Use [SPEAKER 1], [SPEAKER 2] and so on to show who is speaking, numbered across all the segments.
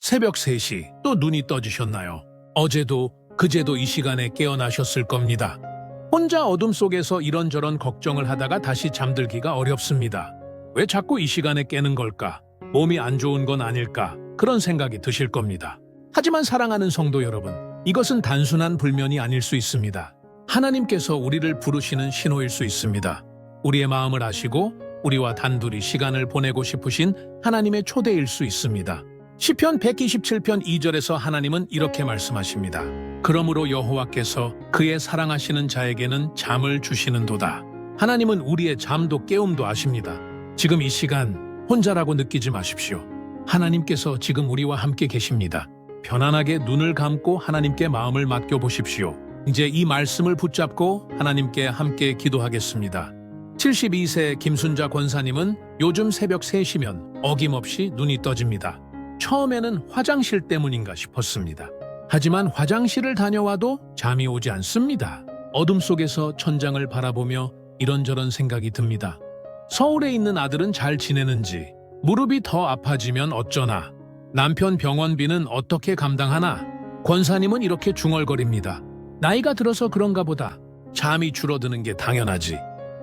[SPEAKER 1] 새벽 3시 또 눈이 떠지셨나요? 어제도 그제도 이 시간에 깨어나셨을 겁니다. 혼자 어둠 속에서 이런저런 걱정을 하다가 다시 잠들기가 어렵습니다. 왜 자꾸 이 시간에 깨는 걸까? 몸이 안 좋은 건 아닐까? 그런 생각이 드실 겁니다. 하지만 사랑하는 성도 여러분, 이것은 단순한 불면이 아닐 수 있습니다. 하나님께서 우리를 부르시는 신호일 수 있습니다. 우리의 마음을 아시고 우리와 단둘이 시간을 보내고 싶으신 하나님의 초대일 수 있습니다. 시편 127편 2절에서 하나님은 이렇게 말씀하십니다. 그러므로 여호와께서 그의 사랑하시는 자에게는 잠을 주시는도다. 하나님은 우리의 잠도 깨움도 아십니다. 지금 이 시간 혼자라고 느끼지 마십시오. 하나님께서 지금 우리와 함께 계십니다. 편안하게 눈을 감고 하나님께 마음을 맡겨보십시오. 이제 이 말씀을 붙잡고 하나님께 함께 기도하겠습니다. 72세 김순자 권사님은 요즘 새벽 3시면 어김없이 눈이 떠집니다. 처음에는 화장실 때문인가 싶었습니다. 하지만 화장실을 다녀와도 잠이 오지 않습니다. 어둠 속에서 천장을 바라보며 이런저런 생각이 듭니다. 서울에 있는 아들은 잘 지내는지, 무릎이 더 아파지면 어쩌나, 남편 병원비는 어떻게 감당하나, 권사님은 이렇게 중얼거립니다. 나이가 들어서 그런가 보다. 잠이 줄어드는 게 당연하지.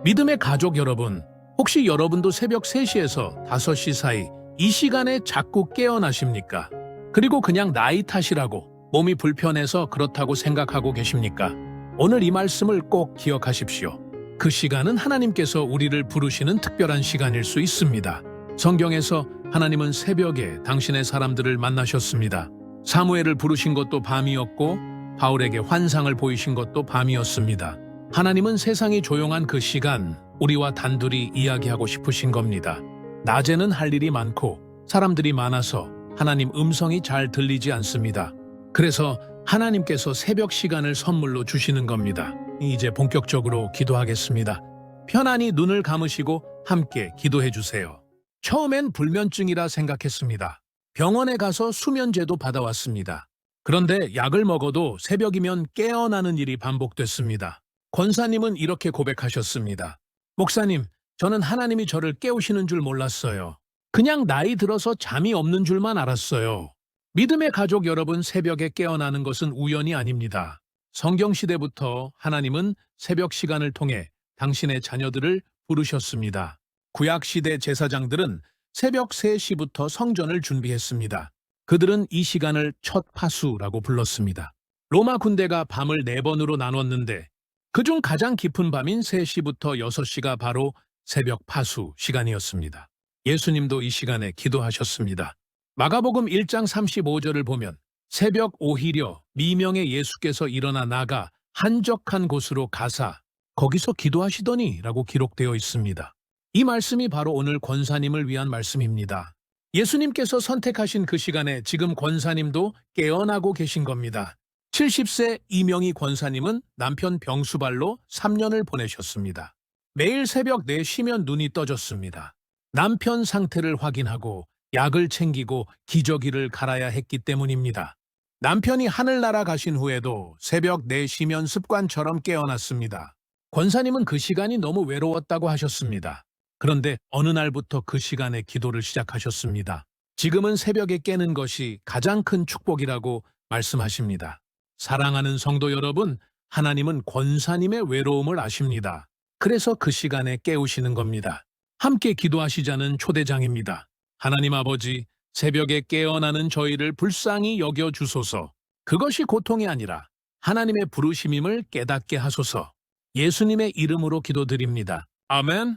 [SPEAKER 1] 믿음의 가족 여러분, 혹시 여러분도 새벽 3시에서 5시 사이 이 시간에 자꾸 깨어나십니까? 그리고 그냥 나이 탓이라고 몸이 불편해서 그렇다고 생각하고 계십니까? 오늘 이 말씀을 꼭 기억하십시오. 그 시간은 하나님께서 우리를 부르시는 특별한 시간일 수 있습니다. 성경에서 하나님은 새벽에 당신의 사람들을 만나셨습니다. 사무엘을 부르신 것도 밤이었고 바울에게 환상을 보이신 것도 밤이었습니다. 하나님은 세상이 조용한 그 시간 우리와 단둘이 이야기하고 싶으신 겁니다. 낮에는 할 일이 많고 사람들이 많아서 하나님 음성이 잘 들리지 않습니다. 그래서 하나님께서 새벽 시간을 선물로 주시는 겁니다. 이제 본격적으로 기도하겠습니다. 편안히 눈을 감으시고 함께 기도해 주세요. 처음엔 불면증이라 생각했습니다. 병원에 가서 수면제도 받아왔습니다. 그런데 약을 먹어도 새벽이면 깨어나는 일이 반복됐습니다. 권사님은 이렇게 고백하셨습니다. 목사님, 저는 하나님이 저를 깨우시는 줄 몰랐어요. 그냥 나이 들어서 잠이 없는 줄만 알았어요. 믿음의 가족 여러분, 새벽에 깨어나는 것은 우연이 아닙니다. 성경시대부터 하나님은 새벽 시간을 통해 당신의 자녀들을 부르셨습니다. 구약시대 제사장들은 새벽 3시부터 성전을 준비했습니다. 그들은 이 시간을 첫 파수라고 불렀습니다. 로마 군대가 밤을 4번으로 나눴는데 그중 가장 깊은 밤인 3시부터 6시가 바로 새벽 파수 시간이었습니다. 예수님도 이 시간에 기도하셨습니다. 마가복음 1장 35절을 보면 새벽 오히려 미명의 예수께서 일어나 나가 한적한 곳으로 가사 거기서 기도하시더니 라고 기록되어 있습니다. 이 말씀이 바로 오늘 권사님을 위한 말씀입니다. 예수님께서 선택하신 그 시간에 지금 권사님도 깨어나고 계신 겁니다. 70세 이명희 권사님은 남편 병수발로 3년을 보내셨습니다. 매일 새벽 4시면 눈이 떠졌습니다. 남편 상태를 확인하고 약을 챙기고 기저귀를 갈아야 했기 때문입니다. 남편이 하늘나라 가신 후에도 새벽 4시면 습관처럼 깨어났습니다. 권사님은 그 시간이 너무 외로웠다고 하셨습니다. 그런데 어느 날부터 그 시간에 기도를 시작하셨습니다. 지금은 새벽에 깨는 것이 가장 큰 축복이라고 말씀하십니다. 사랑하는 성도 여러분, 하나님은 권사님의 외로움을 아십니다. 그래서 그 시간에 깨우시는 겁니다. 함께 기도하시자는 초대장입니다. 하나님 아버지, 새벽에 깨어나는 저희를 불쌍히 여겨주소서. 그것이 고통이 아니라 하나님의 부르심임을 깨닫게 하소서. 예수님의 이름으로 기도드립니다. 아멘.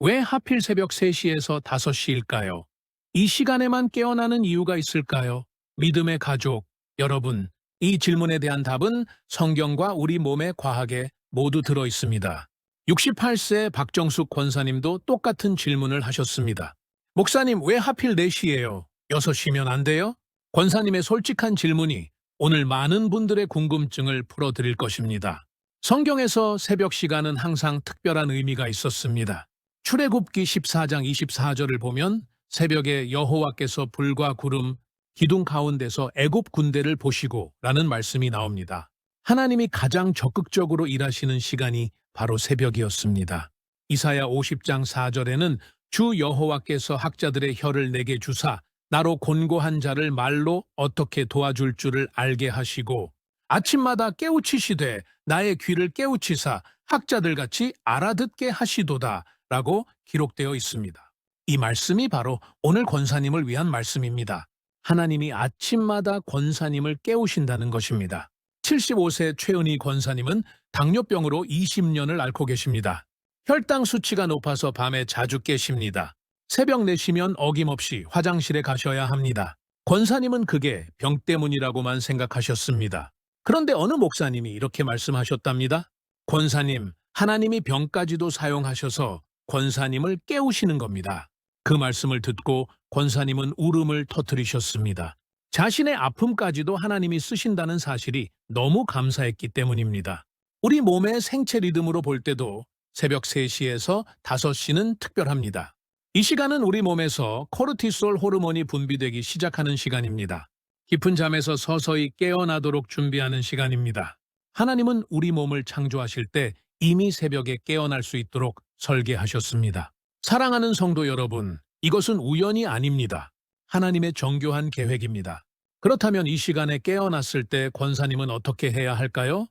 [SPEAKER 1] 왜 하필 새벽 3시에서 5시일까요? 이 시간에만 깨어나는 이유가 있을까요? 믿음의 가족, 여러분, 이 질문에 대한 답은 성경과 우리 몸의 과학에 모두 들어 있습니다. 68세 박정숙 권사님도 똑같은 질문을 하셨습니다. 목사님, 왜 하필 4시예요? 6시면 안 돼요? 권사님의 솔직한 질문이 오늘 많은 분들의 궁금증을 풀어드릴 것입니다. 성경에서 새벽 시간은 항상 특별한 의미가 있었습니다. 출애굽기 14장 24절을 보면 새벽에 여호와께서 불과 구름, 기둥 가운데서 애굽 군대를 보시고 라는 말씀이 나옵니다. 하나님이 가장 적극적으로 일하시는 시간이 바로 새벽이었습니다. 이사야 50장 4절에는 주 여호와께서 학자들의 혀를 내게 주사 나로 곤고한 자를 말로 어떻게 도와줄 줄을 알게 하시고 아침마다 깨우치시되 나의 귀를 깨우치사 학자들같이 알아듣게 하시도다 라고 기록되어 있습니다. 이 말씀이 바로 오늘 권사님을 위한 말씀입니다. 하나님이 아침마다 권사님을 깨우신다는 것입니다. 75세 최은희 권사님은 당뇨병으로 20년을 앓고 계십니다. 혈당 수치가 높아서 밤에 자주 깨십니다. 새벽 4시면 어김없이 화장실에 가셔야 합니다. 권사님은 그게 병 때문이라고만 생각하셨습니다. 그런데 어느 목사님이 이렇게 말씀하셨답니다. 권사님, 하나님이 병까지도 사용하셔서 권사님을 깨우시는 겁니다. 그 말씀을 듣고 권사님은 울음을 터뜨리셨습니다. 자신의 아픔까지도 하나님이 쓰신다는 사실이 너무 감사했기 때문입니다. 우리 몸의 생체 리듬으로 볼 때도 새벽 3시에서 5시는 특별합니다. 이 시간은 우리 몸에서 코르티솔 호르몬이 분비되기 시작하는 시간입니다. 깊은 잠에서 서서히 깨어나도록 준비하는 시간입니다. 하나님은 우리 몸을 창조하실 때 이미 새벽에 깨어날 수 있도록 설계하셨습니다. 사랑하는 성도 여러분, 이것은 우연이 아닙니다. 하나님의 정교한 계획입니다. 그렇다면 이 시간에 깨어났을 때 권사님은 어떻게 해야 할까요?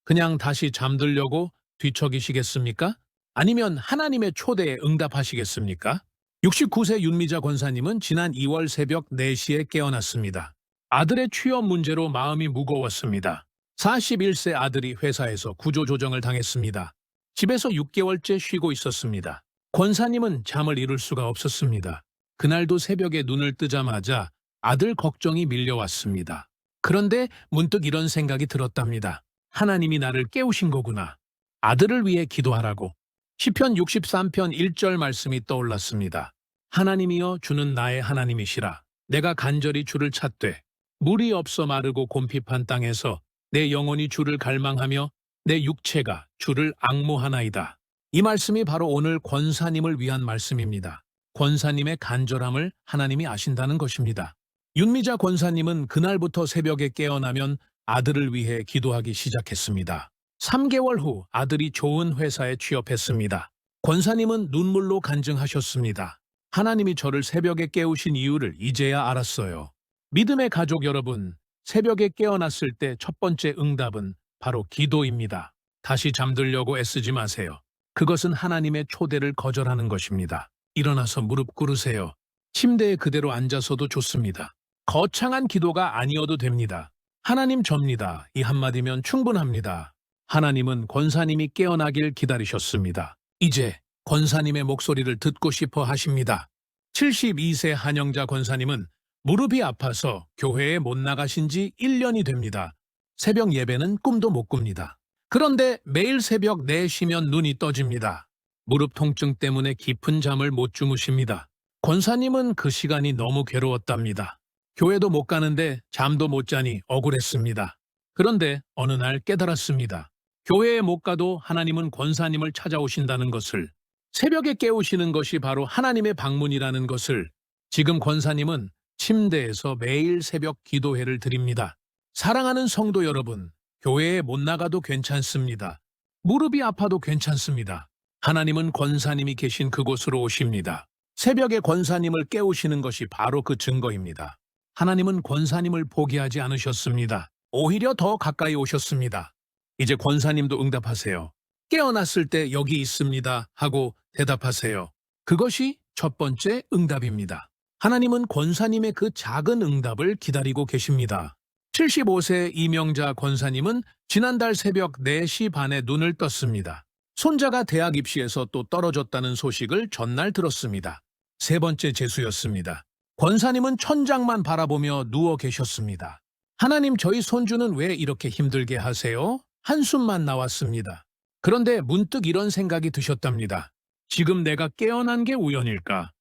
[SPEAKER 1] 그냥 다시 잠들려고 뒤척이시겠습니까? 아니면 하나님의 초대에 응답하시겠습니까? 69세 윤미자 권사님은 지난 2월 새벽 4시에 깨어났습니다. 아들의 취업 문제로 마음이 무거웠습니다. 41세 아들이 회사에서 구조조정을 당했습니다. 집에서 6개월째 쉬고 있었습니다. 권사님은 잠을 이룰 수가 없었습니다. 그날도 새벽에 눈을 뜨자마자 아들 걱정이 밀려왔습니다. 그런데 문득 이런 생각이 들었답니다. 하나님이 나를 깨우신 거구나. 아들을 위해 기도하라고. 시편 63편 1절 말씀이 떠올랐습니다. 하나님이여 주는 나의 하나님이시라. 내가 간절히 주를 찾되 물이 없어 마르고 곰핍한 땅에서 내 영혼이 주를 갈망하며 내 육체가 주를 앙모하나이다. 이 말씀이 바로 오늘 권사님을 위한 말씀입니다. 권사님의 간절함을 하나님이 아신다는 것입니다. 윤미자 권사님은 그날부터 새벽에 깨어나면 아들을 위해 기도하기 시작했습니다. 3개월 후 아들이 좋은 회사에 취업했습니다. 권사님은 눈물로 간증하셨습니다. 하나님이 저를 새벽에 깨우신 이유를 이제야 알았어요. 믿음의 가족 여러분, 새벽에 깨어났을 때 첫 번째 응답은 바로 기도입니다. 다시 잠들려고 애쓰지 마세요. 그것은 하나님의 초대를 거절하는 것입니다. 일어나서 무릎 꿇으세요. 침대에 그대로 앉아서도 좋습니다. 거창한 기도가 아니어도 됩니다. 하나님 접니다. 이 한마디면 충분합니다. 하나님은 권사님이 깨어나길 기다리셨습니다. 이제 권사님의 목소리를 듣고 싶어 하십니다. 72세 한영자 권사님은 무릎이 아파서 교회에 못 나가신 지 1년이 됩니다. 새벽 예배는 꿈도 못 꿉니다. 그런데 매일 새벽 4시면 눈이 떠집니다. 무릎 통증 때문에 깊은 잠을 못 주무십니다. 권사님은 그 시간이 너무 괴로웠답니다. 교회도 못 가는데 잠도 못 자니 억울했습니다. 그런데 어느 날 깨달았습니다. 교회에 못 가도 하나님은 권사님을 찾아오신다는 것을, 새벽에 깨우시는 것이 바로 하나님의 방문이라는 것을. 지금 권사님은 침대에서 매일 새벽 기도회를 드립니다. 사랑하는 성도 여러분, 교회에 못 나가도 괜찮습니다. 무릎이 아파도 괜찮습니다. 하나님은 권사님이 계신 그곳으로 오십니다. 새벽에 권사님을 깨우시는 것이 바로 그 증거입니다. 하나님은 권사님을 포기하지 않으셨습니다. 오히려 더 가까이 오셨습니다. 이제 권사님도 응답하세요. 깨어났을 때 여기 있습니다 하고 대답하세요. 그것이 첫 번째 응답입니다. 하나님은 권사님의 그 작은 응답을 기다리고 계십니다. 75세 이명자 권사님은 지난달 새벽 4시 반에 눈을 떴습니다. 손자가 대학 입시에서 또 떨어졌다는 소식을 전날 들었습니다. 세 번째 재수였습니다. 권사님은 천장만 바라보며 누워 계셨습니다. 하나님, 저희 손주는 왜 이렇게 힘들게 하세요? 한숨만 나왔습니다. 그런데 문득 이런 생각이 드셨답니다. 지금 내가 깨어난 게 우연일까?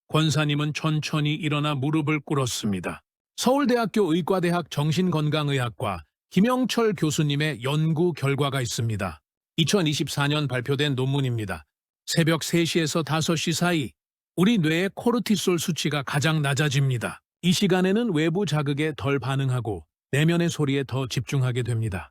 [SPEAKER 1] 권사님은 천천히 일어나 무릎을 꿇었습니다. 서울대학교 의과대학 정신건강의학과 김영철 교수님의 연구 결과가 있습니다. 2024년 발표된 논문입니다. 새벽 3시에서 5시 사이 우리 뇌의 코르티솔 수치가 가장 낮아집니다. 이 시간에는 외부 자극에 덜 반응하고 내면의 소리에 더 집중하게 됩니다.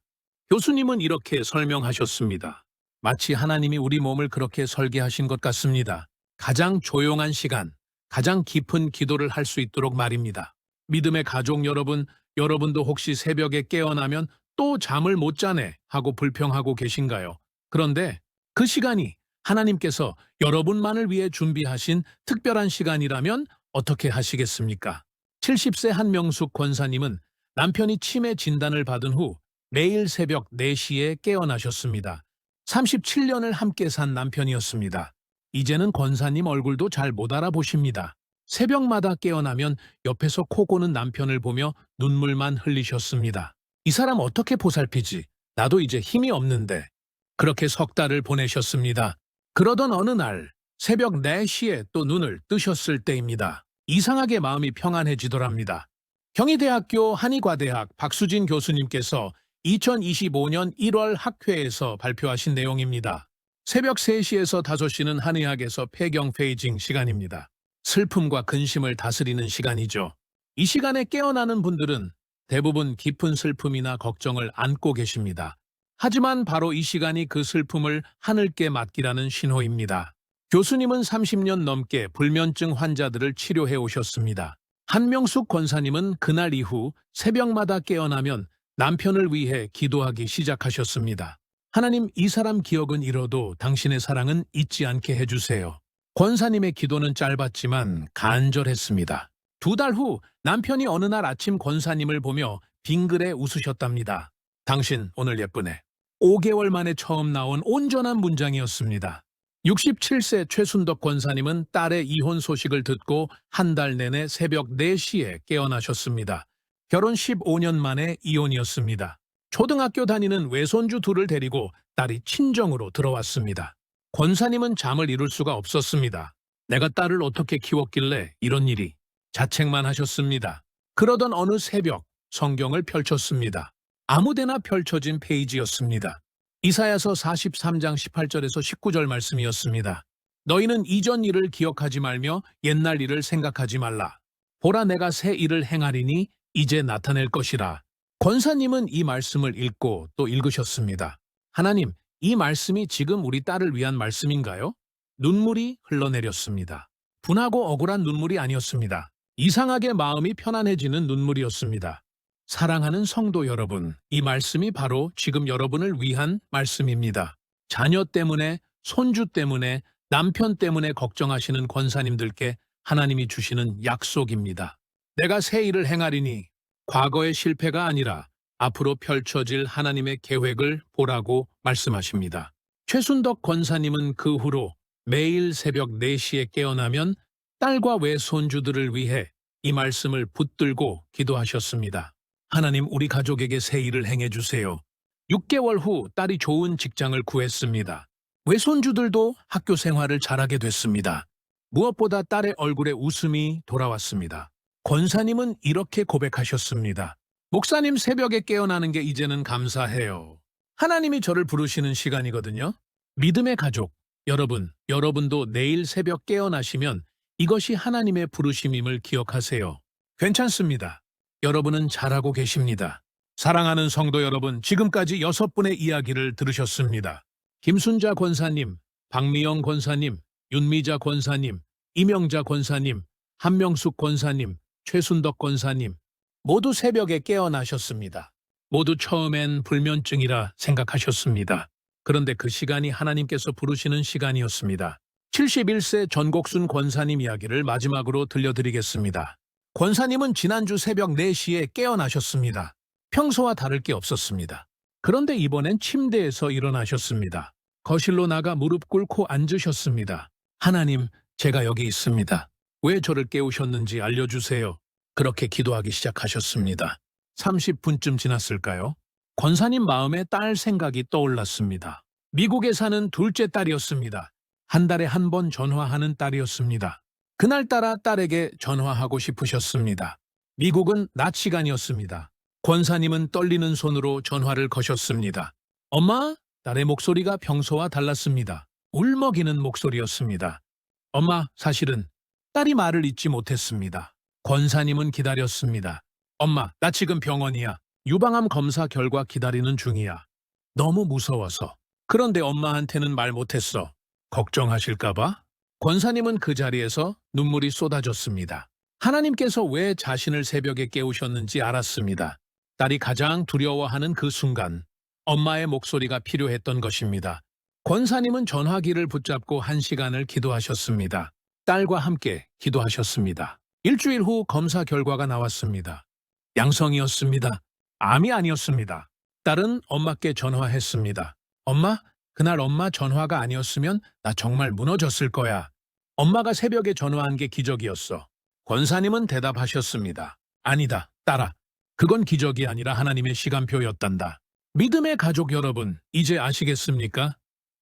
[SPEAKER 1] 교수님은 이렇게 설명하셨습니다. 마치 하나님이 우리 몸을 그렇게 설계하신 것 같습니다. 가장 조용한 시간, 가장 깊은 기도를 할 수 있도록 말입니다. 믿음의 가족 여러분, 여러분도 혹시 새벽에 깨어나면 또 잠을 못 자네 하고 불평하고 계신가요? 그런데 그 시간이 하나님께서 여러분만을 위해 준비하신 특별한 시간이라면 어떻게 하시겠습니까? 70세 한명숙 권사님은 남편이 치매 진단을 받은 후 매일 새벽 4시에 깨어나셨습니다. 37년을 함께 산 남편이었습니다. 이제는 권사님 얼굴도 잘 못 알아보십니다. 새벽마다 깨어나면 옆에서 코 고는 남편을 보며 눈물만 흘리셨습니다. 이 사람 어떻게 보살피지? 나도 이제 힘이 없는데. 그렇게 석 달을 보내셨습니다. 그러던 어느 날 새벽 4시에 또 눈을 뜨셨을 때입니다. 이상하게 마음이 평안해지더랍니다. 경희대학교 한의과대학 박수진 교수님께서 2025년 1월 학회에서 발표하신 내용입니다. 새벽 3시에서 5시는 한의학에서 폐경 페이징 시간입니다. 슬픔과 근심을 다스리는 시간이죠. 이 시간에 깨어나는 분들은 대부분 깊은 슬픔이나 걱정을 안고 계십니다. 하지만 바로 이 시간이 그 슬픔을 하늘께 맡기라는 신호입니다. 교수님은 30년 넘게 불면증 환자들을 치료해 오셨습니다. 한명숙 권사님은 그날 이후 새벽마다 깨어나면 남편을 위해 기도하기 시작하셨습니다. 하나님, 이 사람 기억은 잃어도 당신의 사랑은 잊지 않게 해주세요. 권사님의 기도는 짧았지만 간절했습니다. 2달 후 남편이 어느 날 아침 권사님을 보며 빙그레 웃으셨답니다. 당신 오늘 예쁘네. 5개월 만에 처음 나온 온전한 문장이었습니다. 67세 최순덕 권사님은 딸의 이혼 소식을 듣고 한 달 내내 새벽 4시에 깨어나셨습니다. 결혼 15년 만에 이혼이었습니다. 초등학교 다니는 외손주 둘을 데리고 딸이 친정으로 들어왔습니다. 권사님은 잠을 이룰 수가 없었습니다. 내가 딸을 어떻게 키웠길래 이런 일이. 자책만 하셨습니다. 그러던 어느 새벽 성경을 펼쳤습니다. 아무데나 펼쳐진 페이지였습니다. 이사야서 43장 18절에서 19절 말씀이었습니다. 너희는 이전 일을 기억하지 말며 옛날 일을 생각하지 말라. 보라, 내가 새 일을 행하리니 이제 나타낼 것이라. 권사님은 이 말씀을 읽고 또 읽으셨습니다. 하나님, 이 말씀이 지금 우리 딸을 위한 말씀인가요? 눈물이 흘러내렸습니다. 분하고 억울한 눈물이 아니었습니다. 이상하게 마음이 편안해지는 눈물이었습니다. 사랑하는 성도 여러분, 이 말씀이 바로 지금 여러분을 위한 말씀입니다. 자녀 때문에, 손주 때문에, 남편 때문에 걱정하시는 권사님들께 하나님이 주시는 약속입니다. 내가 새 일을 행하리니 과거의 실패가 아니라 앞으로 펼쳐질 하나님의 계획을 보라고 말씀하십니다. 최순덕 권사님은 그 후로 매일 새벽 4시에 깨어나면 딸과 외손주들을 위해 이 말씀을 붙들고 기도하셨습니다. 하나님, 우리 가족에게 새 일을 행해 주세요. 6개월 후 딸이 좋은 직장을 구했습니다. 외손주들도 학교 생활을 잘하게 됐습니다. 무엇보다 딸의 얼굴에 웃음이 돌아왔습니다. 권사님은 이렇게 고백하셨습니다. 목사님, 새벽에 깨어나는 게 이제는 감사해요. 하나님이 저를 부르시는 시간이거든요. 믿음의 가족, 여러분도 내일 새벽 깨어나시면 이것이 하나님의 부르심임을 기억하세요. 괜찮습니다. 여러분은 잘하고 계십니다. 사랑하는 성도 여러분, 지금까지 6분의 이야기를 들으셨습니다. 김순자 권사님, 박미영 권사님, 윤미자 권사님, 이명자 권사님, 한명숙 권사님, 최순덕 권사님, 모두 새벽에 깨어나셨습니다. 모두 처음엔 불면증이라 생각하셨습니다. 그런데 그 시간이 하나님께서 부르시는 시간이었습니다. 71세 전곡순 권사님 이야기를 마지막으로 들려드리겠습니다. 권사님은 지난주 새벽 4시에 깨어나셨습니다. 평소와 다를 게 없었습니다. 그런데 이번엔 침대에서 일어나셨습니다. 거실로 나가 무릎 꿇고 앉으셨습니다. 하나님, 제가 여기 있습니다. 왜 저를 깨우셨는지 알려주세요. 그렇게 기도하기 시작하셨습니다. 30분쯤 지났을까요? 권사님 마음에 딸 생각이 떠올랐습니다. 미국에 사는 둘째 딸이었습니다. 한 달에 한 번 전화하는 딸이었습니다. 그날따라 딸에게 전화하고 싶으셨습니다. 미국은 낮 시간이었습니다. 권사님은 떨리는 손으로 전화를 거셨습니다. 엄마? 딸의 목소리가 평소와 달랐습니다. 울먹이는 목소리였습니다. 엄마, 사실은 딸이 말을 잇지 못했습니다. 권사님은 기다렸습니다. 엄마, 나 지금 병원이야. 유방암 검사 결과 기다리는 중이야. 너무 무서워서. 그런데 엄마한테는 말 못했어. 걱정하실까봐? 권사님은 그 자리에서 눈물이 쏟아졌습니다. 하나님께서 왜 자신을 새벽에 깨우셨는지 알았습니다. 딸이 가장 두려워하는 그 순간, 엄마의 목소리가 필요했던 것입니다. 권사님은 전화기를 붙잡고 1시간을 기도하셨습니다. 딸과 함께 기도하셨습니다. 일주일 후 검사 결과가 나왔습니다. 양성이었습니다. 암이 아니었습니다. 딸은 엄마께 전화했습니다. 엄마, 그날 엄마 전화가 아니었으면 나 정말 무너졌을 거야. 엄마가 새벽에 전화한 게 기적이었어. 권사님은 대답하셨습니다. 아니다, 딸아. 그건 기적이 아니라 하나님의 시간표였단다. 믿음의 가족 여러분, 이제 아시겠습니까?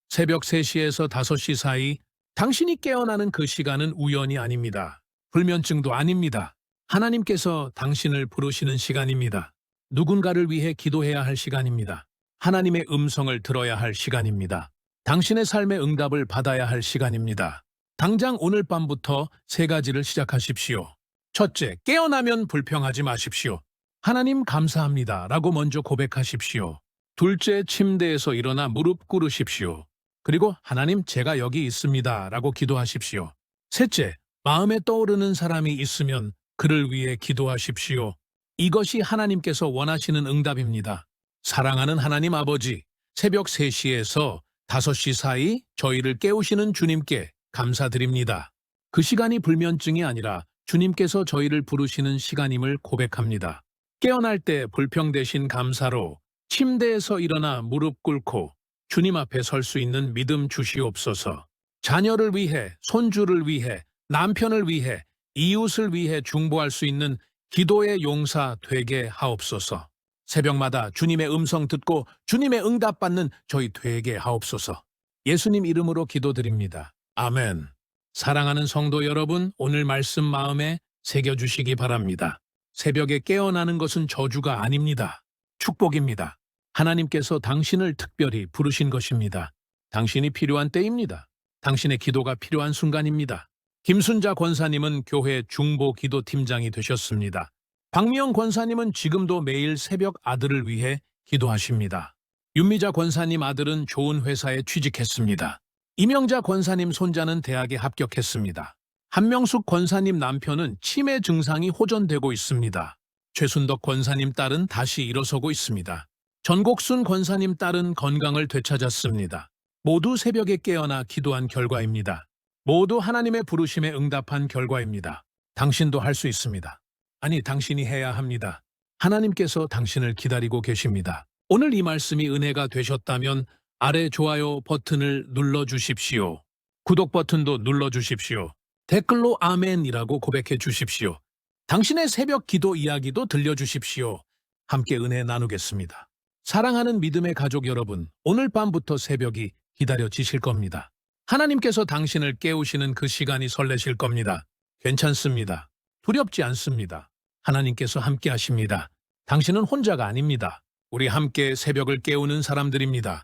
[SPEAKER 1] 새벽 3시에서 5시 사이 당신이 깨어나는 그 시간은 우연이 아닙니다. 불면증도 아닙니다. 하나님께서 당신을 부르시는 시간입니다. 누군가를 위해 기도해야 할 시간입니다. 하나님의 음성을 들어야 할 시간입니다. 당신의 삶의 응답을 받아야 할 시간입니다. 당장 오늘 밤부터 3가지를 시작하십시오. 첫째, 깨어나면 불평하지 마십시오. 하나님 감사합니다 라고 먼저 고백하십시오. 둘째, 침대에서 일어나 무릎 꿇으십시오. 그리고 하나님 제가 여기 있습니다 라고 기도하십시오. 셋째, 마음에 떠오르는 사람이 있으면 그를 위해 기도하십시오. 이것이 하나님께서 원하시는 응답입니다. 사랑하는 하나님 아버지, 새벽 3시에서 5시 사이 저희를 깨우시는 주님께 감사드립니다. 그 시간이 불면증이 아니라 주님께서 저희를 부르시는 시간임을 고백합니다. 깨어날 때 불평 대신 감사로 침대에서 일어나 무릎 꿇고 주님 앞에 설 수 있는 믿음 주시옵소서. 자녀를 위해, 손주를 위해, 남편을 위해, 이웃을 위해 중보할 수 있는 기도의 용사 되게 하옵소서. 새벽마다 주님의 음성 듣고 주님의 응답받는 저희 되게 하옵소서. 예수님 이름으로 기도드립니다. 아멘. 사랑하는 성도 여러분, 오늘 말씀 마음에 새겨주시기 바랍니다. 새벽에 깨어나는 것은 저주가 아닙니다. 축복입니다. 하나님께서 당신을 특별히 부르신 것입니다. 당신이 필요한 때입니다. 당신의 기도가 필요한 순간입니다. 김순자 권사님은 교회 중보 기도 팀장이 되셨습니다. 박미영 권사님은 지금도 매일 새벽 아들을 위해 기도하십니다. 윤미자 권사님 아들은 좋은 회사에 취직했습니다. 이명자 권사님 손자는 대학에 합격했습니다. 한명숙 권사님 남편은 치매 증상이 호전되고 있습니다. 최순덕 권사님 딸은 다시 일어서고 있습니다. 전곡순 권사님 딸은 건강을 되찾았습니다. 모두 새벽에 깨어나 기도한 결과입니다. 모두 하나님의 부르심에 응답한 결과입니다. 당신도 할 수 있습니다. 아니, 당신이 해야 합니다. 하나님께서 당신을 기다리고 계십니다. 오늘 이 말씀이 은혜가 되셨다면 아래 좋아요 버튼을 눌러주십시오. 구독 버튼도 눌러주십시오. 댓글로 아멘이라고 고백해 주십시오. 당신의 새벽 기도 이야기도 들려주십시오. 함께 은혜 나누겠습니다. 사랑하는 믿음의 가족 여러분, 오늘 밤부터 새벽이 기다려지실 겁니다. 하나님께서 당신을 깨우시는 그 시간이 설레실 겁니다. 괜찮습니다. 두렵지 않습니다. 하나님께서 함께 하십니다. 당신은 혼자가 아닙니다. 우리 함께 새벽을 깨우는 사람들입니다.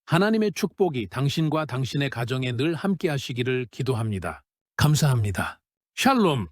[SPEAKER 1] 하나님의 축복이 당신과 당신의 가정에 늘 함께 하시기를 기도합니다. 감사합니다. 샬롬.